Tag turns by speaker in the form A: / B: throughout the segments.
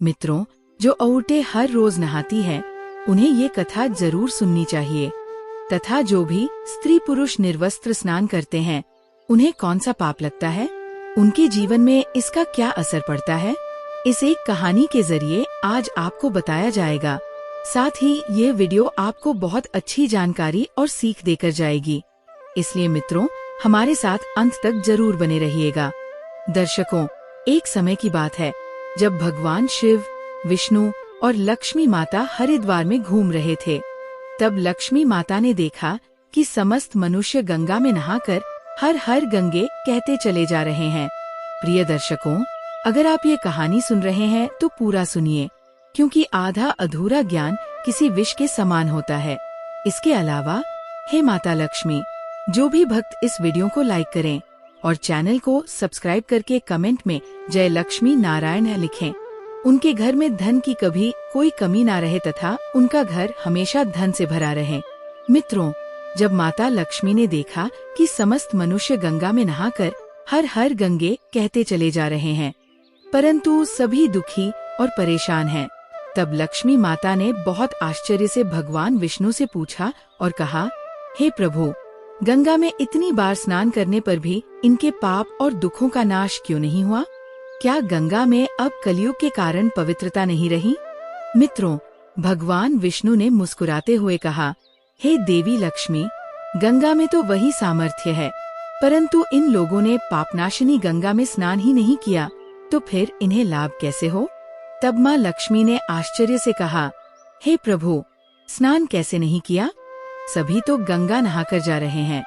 A: मित्रों, जो औरतें हर रोज नहाती हैं, उन्हें ये कथा जरूर सुननी चाहिए। तथा जो भी स्त्री पुरुष निर्वस्त्र स्नान करते हैं, उन्हें कौन सा पाप लगता है, उनके जीवन में इसका क्या असर पड़ता है, इस एक कहानी के जरिए आज आपको बताया जाएगा। साथ ही ये वीडियो आपको बहुत अच्छी जानकारी और सीख देकर जाएगी। इसलिए मित्रों, हमारे साथ अंत तक जरूर बने रहिएगा। दर्शकों, एक समय की बात है जब भगवान शिव, विष्णु और लक्ष्मी माता हरिद्वार में घूम रहे थे। तब लक्ष्मी माता ने देखा कि समस्त मनुष्य गंगा में नहाकर हर हर गंगे कहते चले जा रहे हैं। प्रिय दर्शकों, अगर आप ये कहानी सुन रहे हैं तो पूरा सुनिए, क्योंकि आधा अधूरा ज्ञान किसी विष के समान होता है। इसके अलावा हे माता लक्ष्मी, जो भी भक्त इस वीडियो को लाइक करें और चैनल को सब्सक्राइब करके कमेंट में जय लक्ष्मी नारायण लिखें, उनके घर में धन की कभी कोई कमी ना रहे तथा उनका घर हमेशा धन से भरा रहे। मित्रों, जब माता लक्ष्मी ने देखा कि समस्त मनुष्य गंगा में नहाकर हर हर गंगे कहते चले जा रहे हैं, परंतु सभी दुखी और परेशान हैं, तब लक्ष्मी माता ने बहुत आश्चर्य से भगवान विष्णु से पूछा और कहा, हे प्रभु, गंगा में इतनी बार स्नान करने पर भी इनके पाप और दुखों का नाश क्यों नहीं हुआ? क्या गंगा में अब कलयुग के कारण पवित्रता नहीं रही? मित्रों, भगवान विष्णु ने मुस्कुराते हुए कहा, हे देवी लक्ष्मी, गंगा में तो वही सामर्थ्य है, परंतु इन लोगों ने पापनाशिनी गंगा में स्नान ही नहीं किया, तो फिर इन्हें लाभ कैसे हो? तब माँ लक्ष्मी ने आश्चर्य से कहा, हे प्रभु, स्नान कैसे नहीं किया? सभी तो गंगा नहाकर जा रहे हैं,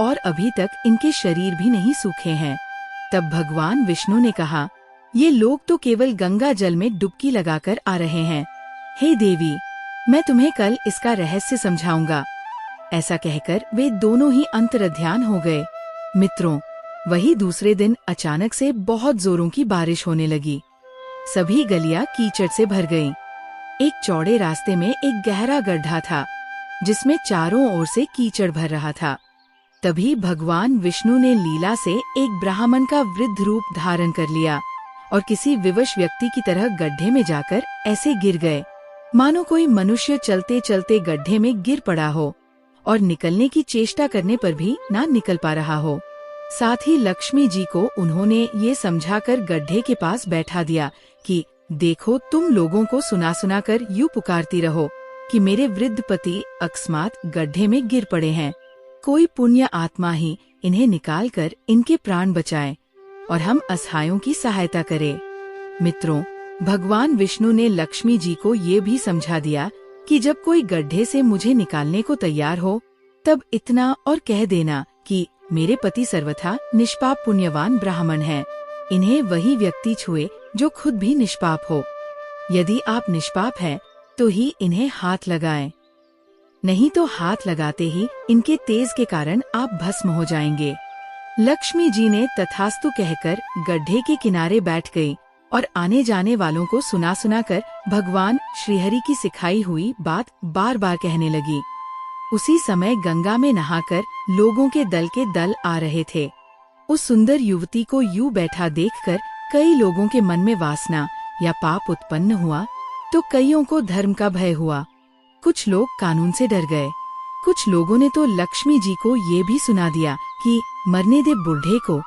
A: और अभी तक इनके शरीर भी नहीं सूखे हैं। तब भगवान विष्णु ने कहा, ये लोग तो केवल गंगा जल में डुबकी लगाकर आ रहे हैं। हे देवी, मैं तुम्हें कल इसका रहस्य समझाऊंगा। ऐसा कहकर वे दोनों ही अंतर्ध्यान हो गए। मित्रों, वही दूसरे दिन अचानक से बहुत जोरों की बारिश होने लगी। सभी गलियां कीचड़ से भर गईं। एक चौड़े रास्ते में एक गहरा गड्ढा था, जिसमें चारों ओर से कीचड़ भर रहा था। तभी भगवान विष्णु ने लीला से एक ब्राह्मण का वृद्ध रूप धारण कर लिया और किसी विवश व्यक्ति की तरह गड्ढे में जाकर ऐसे गिर गए, मानो कोई मनुष्य चलते चलते गड्ढे में गिर पड़ा हो और निकलने की चेष्टा करने पर भी ना निकल पा रहा हो। साथ ही लक्ष्मी जी को उन्होंने ये समझाकर गड्ढे के पास बैठा दिया कि देखो, तुम लोगों को सुना सुना कर यूं पुकारती रहो कि मेरे वृद्ध पति अकस्मात गड्ढे में गिर पड़े हैं। कोई पुण्य आत्मा ही इन्हें निकालकर इनके प्राण बचाए और हम असहायों की सहायता करे। मित्रों, भगवान विष्णु ने लक्ष्मी जी को ये भी समझा दिया कि जब कोई गड्ढे से मुझे निकालने को तैयार हो, तब इतना और कह देना कि मेरे पति सर्वथा निष्पाप पुण्यवान ब्राह्मण हैं। इन्हें वही व्यक्ति छुए जो खुद भी निष्पाप हो। यदि आप निष्पाप हैं, तो ही इन्हें हाथ लगाएं, नहीं तो हाथ लगाते ही इनके तेज के कारण आप भस्म हो जाएंगे। लक्ष्मी जी ने तथास्तु कहकर गड्ढे के किनारे बैठ गई और आने जाने वालों को सुना सुना कर भगवान श्रीहरि की सिखाई हुई बात बार बार कहने लगी। उसी समय गंगा में नहाकर लोगों के दल आ रहे थे। उस सुंदर युवती को यूं बैठा देखकर कई लोगों के मन में वासना या पाप उत्पन्न हुआ, तो कईयों को धर्म का भय हुआ। कुछ लोग कानून से डर गए। कुछ लोगों ने तो लक्ष्मी जी को ये भी सुना दिया कि मरने दे बूढ़े को,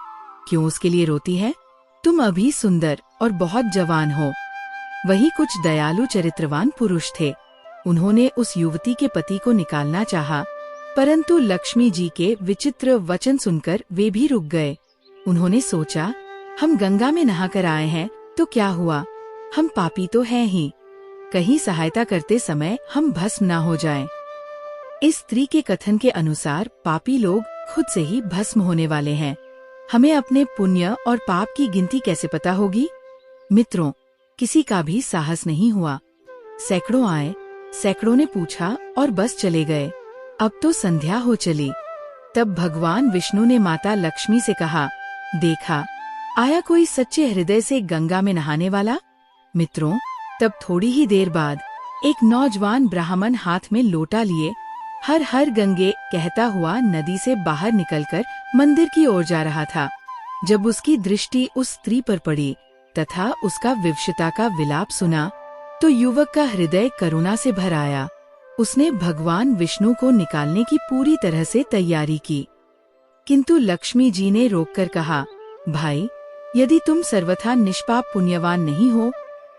A: क्यों उसके लिए रोती है, तुम अभी सुंदर और बहुत जवान हो। वही कुछ दयालु चरित्रवान पुरुष थे। उन्होंने उस युवती के पति को निकालना चाहा, परंतु लक्ष्मी जी के विचित्र वचन सुनकर वे भी रुक गए। उन्होंने सोचा, हम गंगा में नहाकर आए हैं तो क्या हुआ, हम पापी तो हैं ही, कहीं सहायता करते समय हम भस्म ना हो जाएं। इस स्त्री के कथन के अनुसार पापी लोग खुद से ही भस्म होने वाले हैं। हमें अपने पुण्य और पाप की गिनती कैसे पता होगी? मित्रों, किसी का भी साहस नहीं हुआ। सैकड़ों आए, सैकड़ों ने पूछा और बस चले गए। अब तो संध्या हो चली। तब भगवान विष्णु ने माता लक्ष्मी से कहा, देखा, आया कोई सच्चे हृदय से गंगा में नहाने वाला? मित्रों, तब थोड़ी ही देर बाद एक नौजवान ब्राह्मण हाथ में लोटा लिए हर हर गंगे कहता हुआ नदी से बाहर निकलकर मंदिर की ओर जा रहा था। जब उसकी दृष्टि उस स्त्री पर पड़ी, तथा उसका विवशता का विलाप सुना तो युवक का हृदय करुणा से भर आया। उसने भगवान विष्णु को निकालने की पूरी तरह से तैयारी की, किंतु लक्ष्मी जी ने रोककर कहा, भाई, यदि तुम सर्वथा निष्पाप पुण्यवान नहीं हो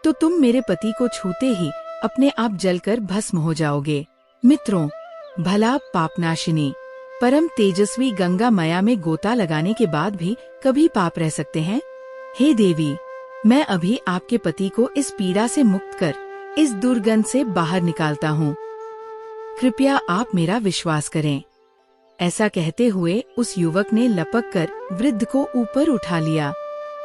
A: तो तुम मेरे पति को छूते ही अपने आप जलकर भस्म हो जाओगे। मित्रों, भला पापनाशिनी परम तेजस्वी गंगा माया में गोता लगाने के बाद भी कभी पाप रह सकते हैं? हे देवी, मैं अभी आपके पति को इस पीड़ा से मुक्त कर इस दुर्गंध से बाहर निकालता हूँ। कृपया आप मेरा विश्वास करें। ऐसा कहते हुए उस युवक ने लपक कर वृद्ध को ऊपर उठा लिया।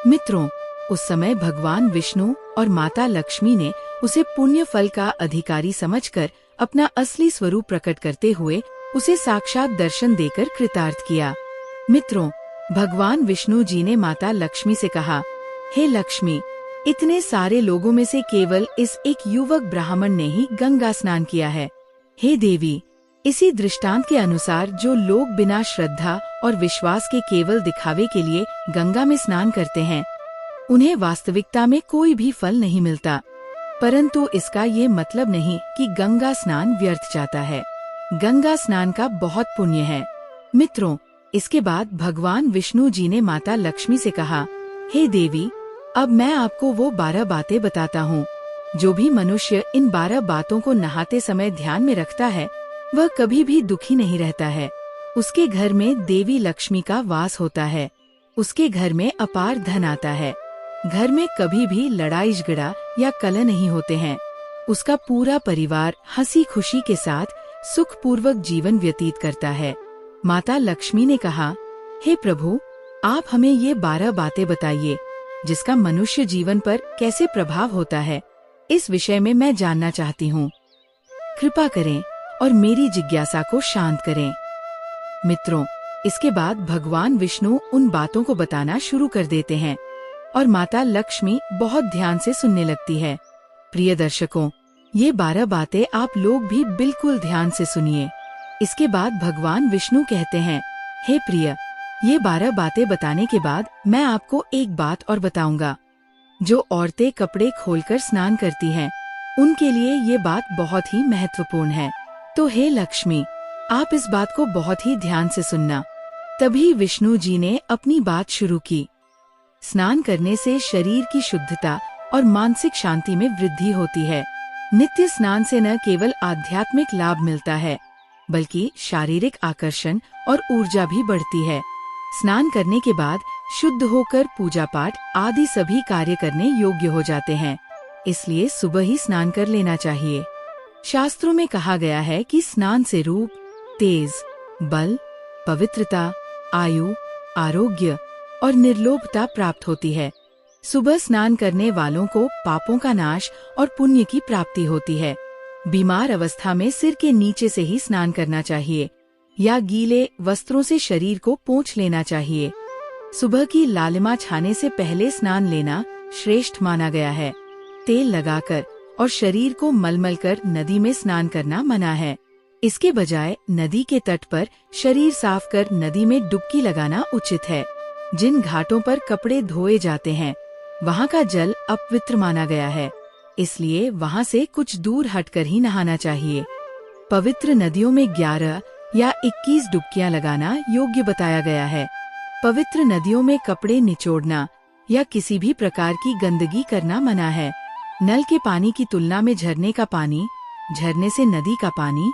A: मित्रों, उस समय भगवान विष्णु और माता लक्ष्मी ने उसे पुण्य फल का अधिकारी समझकर अपना असली स्वरूप प्रकट करते हुए उसे साक्षात दर्शन देकर कृतार्थ किया। मित्रों, भगवान विष्णु जी ने माता लक्ष्मी से कहा, हे लक्ष्मी, इतने सारे लोगों में से केवल इस एक युवक ब्राह्मण ने ही गंगा स्नान किया है। हे देवी, इसी दृष्टांत के अनुसार जो लोग बिना श्रद्धा और विश्वास के केवल दिखावे के लिए गंगा में स्नान करते हैं, उन्हें वास्तविकता में कोई भी फल नहीं मिलता। परंतु इसका ये मतलब नहीं कि गंगा स्नान व्यर्थ जाता है। गंगा स्नान का बहुत पुण्य है। मित्रों, इसके बाद भगवान विष्णु जी ने माता लक्ष्मी से कहा, हे देवी, अब मैं आपको वो 12 बातें बताता हूँ। जो भी मनुष्य इन 12 बातों को नहाते समय ध्यान में रखता है, वह कभी भी दुखी नहीं रहता है। उसके घर में देवी लक्ष्मी का वास होता है। उसके घर में अपार धन आता है। घर में कभी भी लड़ाई झगड़ा या कलह नहीं होते हैं। उसका पूरा परिवार हंसी खुशी के साथ सुखपूर्वक जीवन व्यतीत करता है। माता लक्ष्मी ने कहा, हे प्रभु, आप हमें ये 12 बातें बताइए जिसका मनुष्य जीवन पर कैसे प्रभाव होता है। इस विषय में मैं जानना चाहती हूँ। कृपा करें और मेरी जिज्ञासा को शांत करें। मित्रों, इसके बाद भगवान विष्णु उन बातों को बताना शुरू कर देते हैं और माता लक्ष्मी बहुत ध्यान से सुनने लगती है। प्रिय दर्शकों, ये 12 बातें आप लोग भी बिल्कुल ध्यान से सुनिए। इसके बाद भगवान विष्णु कहते हैं, हे प्रिय, ये 12 बातें बताने के बाद मैं आपको एक बात और बताऊंगा। जो औरतें कपड़े खोलकर स्नान करती हैं, उनके लिए ये बात बहुत ही महत्वपूर्ण है। तो हे लक्ष्मी, आप इस बात को बहुत ही ध्यान से सुनना। तभी विष्णु जी ने अपनी बात शुरू की। स्नान करने से शरीर की शुद्धता और मानसिक शांति में वृद्धि होती है। नित्य स्नान से न केवल आध्यात्मिक लाभ मिलता है, बल्कि शारीरिक आकर्षण और ऊर्जा भी बढ़ती है। स्नान करने के बाद शुद्ध होकर पूजा पाठ आदि सभी कार्य करने योग्य हो जाते हैं। इसलिए सुबह ही स्नान कर लेना चाहिए। शास्त्रों में कहा गया है कि स्नान से रूप, तेज, बल, पवित्रता, आयु, आरोग्य और निर्लोभता प्राप्त होती है। सुबह स्नान करने वालों को पापों का नाश और पुण्य की प्राप्ति होती है। बीमार अवस्था में सिर के नीचे से ही स्नान करना चाहिए या गीले वस्त्रों से शरीर को पोंछ लेना चाहिए। सुबह की लालिमा छाने से पहले स्नान लेना श्रेष्ठ माना गया है। तेल लगाकर और शरीर को मलमल कर नदी में स्नान करना मना है। इसके बजाय नदी के तट पर शरीर साफ कर नदी में डुबकी लगाना उचित है। जिन घाटों पर कपड़े धोए जाते हैं, वहाँ का जल अपवित्र माना गया है, इसलिए वहाँ से कुछ दूर हटकर ही नहाना चाहिए। पवित्र नदियों में 11 या 21 डुबकियां लगाना योग्य बताया गया है। पवित्र नदियों में कपड़े निचोड़ना या किसी भी प्रकार की गंदगी करना मना है। नल के पानी की तुलना में झरने का पानी, झरने से नदी का पानी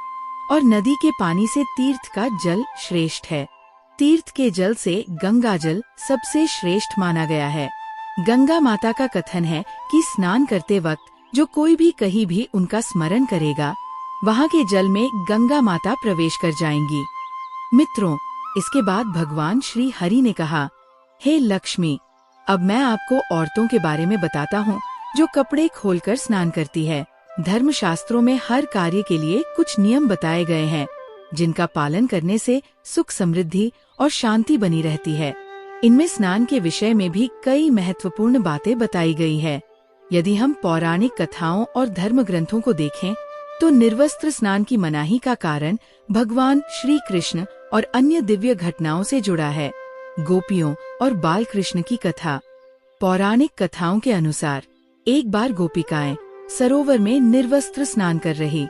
A: और नदी के पानी से तीर्थ का जल श्रेष्ठ है। तीर्थ के जल से गंगा जल सबसे श्रेष्ठ माना गया है। गंगा माता का कथन है कि स्नान करते वक्त जो कोई भी कहीं भी उनका स्मरण करेगा, वहाँ के जल में गंगा माता प्रवेश कर जाएंगी। मित्रों, इसके बाद भगवान श्री हरि ने कहा, हे लक्ष्मी, अब मैं आपको औरतों के बारे में बताता हूँ जो कपड़े खोलकर स्नान करती है। धर्मशास्त्रों में हर कार्य के लिए कुछ नियम बताए गए हैं, जिनका पालन करने से सुख समृद्धि और शांति बनी रहती है। इनमें स्नान के विषय में भी कई महत्वपूर्ण बातें बताई गई है। यदि हम पौराणिक कथाओं और धर्म ग्रंथों को देखें, तो निर्वस्त्र स्नान की मनाही का कारण भगवान श्री कृष्ण और अन्य दिव्य घटनाओं से जुड़ा है। गोपियों और बाल कृष्ण की कथा। पौराणिक कथाओं के अनुसार एक बार गोपिकाएं सरोवर में निर्वस्त्र स्नान कर रही